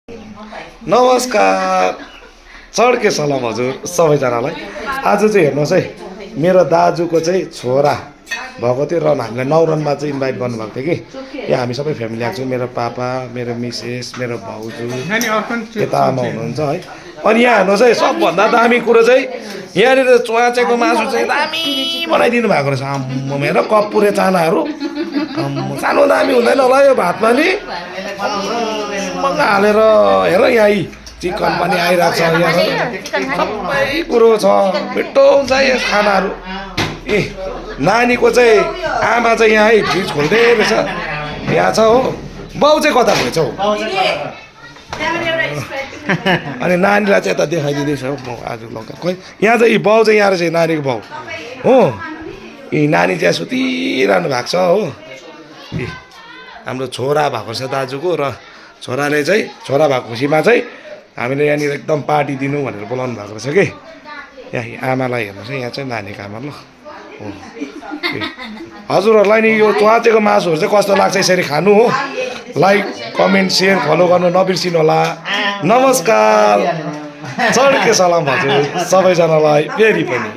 नमस्कार चड्के सलाम हजुर सबैजनालाई। आज चाहिँ हेर्नुहोस् है, मेरो दाजुको चाहिँ छोरा भएको थियो र हामीलाई 9 रनमा चाहिँ इन्भाइट गर्नुभएको थियो कि यहाँ हामी सबै फ्यामिली आएको छौँ। मेरो पापा, मेरो मिसेस, मेरो भाउजू, यता आमा हुनुहुन्छ है। अनि यहाँ हेर्नुहोस् है, सबभन्दा दामी कुरो चाहिँ यहाँनिर चोयाचेको मासु चाहिँ दामी बनाइदिनु भएको रहेछ। आम्म मेरो कपुरे चानाहरू सानो दामी हुँदैन होला यो भातमा नि हालेर हेर। यहाँ चिकन पनि आइरहेको छ, यहाँ सबै कुरो छ, मिठो हुन्छ यो खानाहरू। ए नानीको चाहिँ आमा चाहिँ यहाँ है फ्रिज खोल्दै रहेछ, यहाँ छ हो। बाउ चाहिँ कता भएछ हौ? अनि नानीलाई चाहिँ यता देखाइदिँदैछ हौ म आज लगा। खोइ यहाँ चाहिँ बाउ चाहिँ यहाँ रहेछ, नानीको बाउ हो। यी नानी चाहिँ सुतिरहनु भएको छ हो। ए हाम्रो छोरा भएको छ दाजुको, र छोराले चाहिँ छोरा भएको खुसीमा चाहिँ हामीले यहाँनिर एकदम पार्टी दिनु भनेर बोलाउनु भएको रहेछ कि। यहाँ आमालाई हेर्नुहोस् है, यहाँ चाहिँ नानीको आमा ल हो। हजुरहरूलाई नि यो चुवाचेको मासुहरू चाहिँ कस्तो लाग्छ यसरी खानु हो? लाइक कमेन्ट सेयर फलो गर्नु नबिर्सिनु होला। नमस्कार चड्के सलाम हजुर सबैजनालाई फेरि पनि।